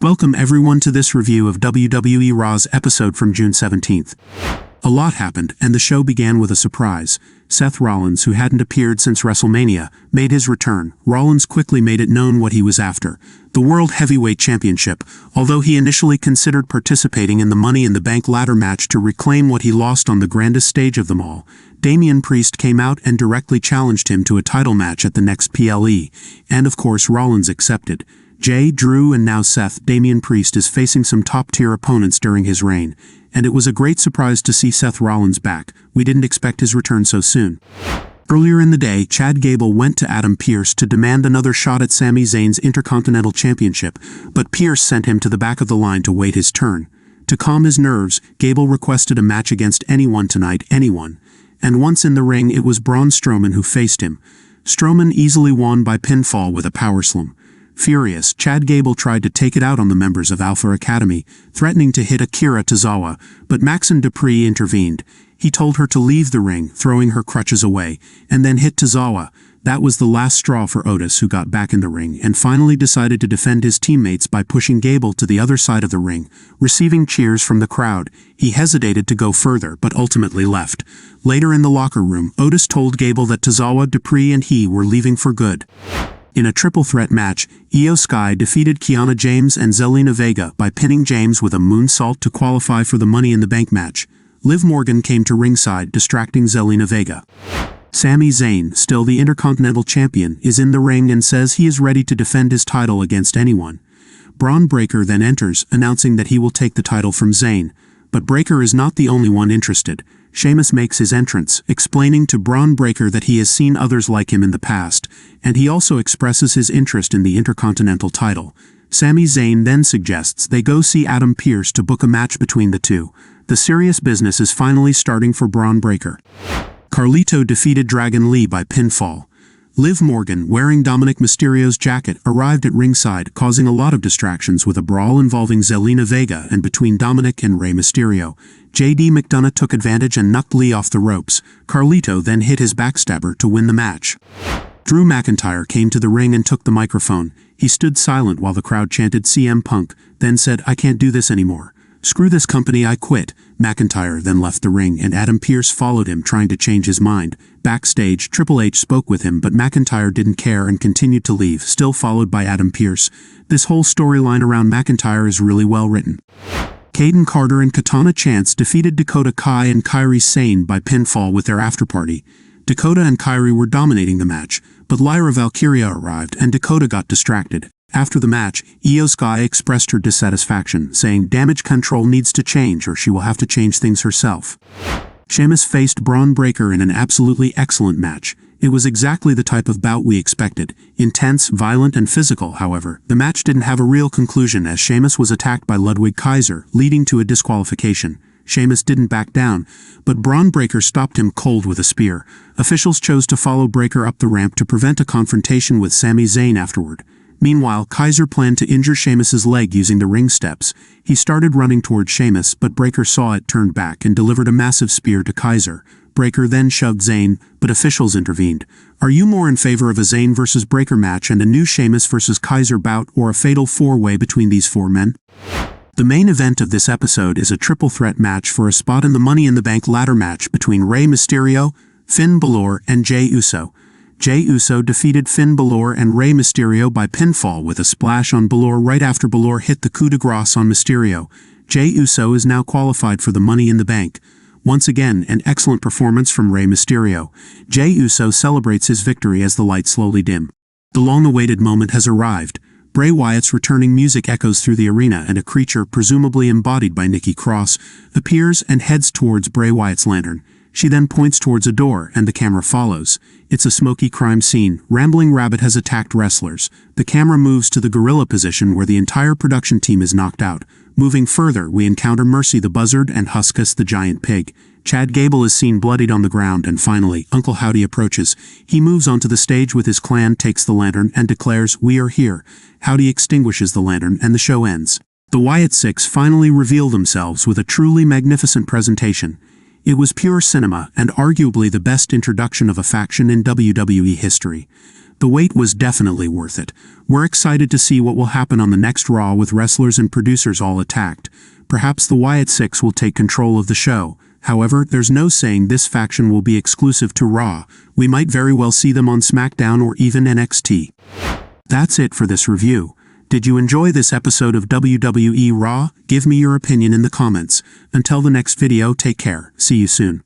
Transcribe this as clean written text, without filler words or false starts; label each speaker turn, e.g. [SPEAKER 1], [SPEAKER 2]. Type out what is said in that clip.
[SPEAKER 1] Welcome everyone to this review of WWE Raw's episode from June 17th. A lot happened, and the show began with a surprise. Seth Rollins, who hadn't appeared since WrestleMania, made his return. Rollins quickly made it known what he was after: the World Heavyweight Championship. Although he initially considered participating in the Money in the Bank ladder match to reclaim what he lost on the grandest stage of them all, Damian Priest came out and directly challenged him to a title match at the next PLE, and of course Rollins accepted. Jey, Drew, and now Seth, Damian Priest is facing some top-tier opponents during his reign, and it was a great surprise to see Seth Rollins back. We didn't expect his return so soon. Earlier in the day, Chad Gable went to Adam Pearce to demand another shot at Sami Zayn's Intercontinental Championship, but Pearce sent him to the back of the line to wait his turn. To calm his nerves, Gable requested a match against anyone tonight, anyone. And once in the ring, it was Braun Strowman who faced him. Strowman easily won by pinfall with a powerslam. Furious, Chad Gable tried to take it out on the members of Alpha Academy, threatening to hit Akira Tozawa, but Maxine Dupree intervened. He told her to leave the ring, throwing her crutches away, and then hit Tozawa. That was the last straw for Otis, who got back in the ring and finally decided to defend his teammates by pushing Gable to the other side of the ring. Receiving cheers from the crowd, he hesitated to go further but ultimately left. Later in the locker room, Otis told Gable that Tozawa, Dupree, and he were leaving for good. In a triple threat match, Io Sky defeated Kiana James and Zelina Vega by pinning James with a moonsault to qualify for the Money in the Bank match. Liv Morgan came to ringside, distracting Zelina Vega. Sami Zayn, still the Intercontinental Champion, is in the ring and says he is ready to defend his title against anyone. Bron Breakker then enters, announcing that he will take the title from Zayn. But Breakker is not the only one interested. Sheamus makes his entrance, explaining to Bron Breakker that he has seen others like him in the past, and he also expresses his interest in the Intercontinental title. Sami Zayn then suggests they go see Adam Pearce to book a match between the two. The serious business is finally starting for Bron Breakker. Carlito defeated Dragon Lee by pinfall. Liv Morgan, wearing Dominic Mysterio's jacket, arrived at ringside, causing a lot of distractions with a brawl involving Zelina Vega and between Dominic and Rey Mysterio. JD McDonough took advantage and knocked Lee off the ropes. Carlito then hit his backstabber to win the match. Drew McIntyre came to the ring and took the microphone. He stood silent while the crowd chanted CM Punk, then said, "I can't do this anymore. Screw this company, I quit." McIntyre then left the ring and Adam Pearce followed him, trying to change his mind. Backstage, Triple H spoke with him, but McIntyre didn't care and continued to leave, still followed by Adam Pearce. This whole storyline around McIntyre is really well written. Kayden Carter and Katana Chance defeated Dakota Kai and Kairi Sane by pinfall with their afterparty. Dakota and Kairi were dominating the match, but Lyra Valkyria arrived and Dakota got distracted. After the match, Io Sky expressed her dissatisfaction, saying damage control needs to change or she will have to change things herself. Sheamus faced Bron Breakker in an absolutely excellent match. It was exactly the type of bout we expected. Intense, violent, and physical, however. The match didn't have a real conclusion as Sheamus was attacked by Ludwig Kaiser, leading to a disqualification. Sheamus didn't back down, but Bron Breakker stopped him cold with a spear. Officials chose to follow Breakker up the ramp to prevent a confrontation with Sami Zayn afterward. Meanwhile, Kaiser planned to injure Sheamus's leg using the ring steps. He started running towards Sheamus, but Breakker saw it, turned back, and delivered a massive spear to Kaiser. Breakker then shoved Zayn, but officials intervened. Are you more in favor of a Zayn vs. Breakker match and a new Sheamus vs. Kaiser bout, or a fatal four-way between these four men? The main event of this episode is a triple threat match for a spot in the Money in the Bank ladder match between Rey Mysterio, Finn Bálor, and Jey Uso. Jey Uso defeated Finn Bálor and Rey Mysterio by pinfall with a splash on Bálor right after Bálor hit the coup de grace on Mysterio. Jey Uso is now qualified for the Money in the Bank. Once again, an excellent performance from Rey Mysterio. Jey Uso celebrates his victory as the lights slowly dim. The long-awaited moment has arrived. Bray Wyatt's returning music echoes through the arena and a creature, presumably embodied by Nikki Cross, appears and heads towards Bray Wyatt's lantern. She then points towards a door, and the camera follows. It's a smoky crime scene. Rambling Rabbit has attacked wrestlers. The camera moves to the gorilla position where the entire production team is knocked out. Moving further, we encounter Mercy the Buzzard and Huskus the giant pig. Chad Gable is seen bloodied on the ground, and finally, Uncle Howdy approaches. He moves onto the stage with his clan, takes the lantern, and declares, "We are here." Howdy extinguishes the lantern, and the show ends. The Wyatt Six finally reveal themselves with a truly magnificent presentation. It was pure cinema and arguably the best introduction of a faction in WWE history. The wait was definitely worth it. We're excited to see what will happen on the next Raw with wrestlers and producers all attacked. Perhaps the Wyatt Six will take control of the show. However, there's no saying this faction will be exclusive to Raw. We might very well see them on SmackDown or even NXT. That's it for this review. Did you enjoy this episode of WWE Raw? Give me your opinion in the comments. Until the next video, take care. See you soon.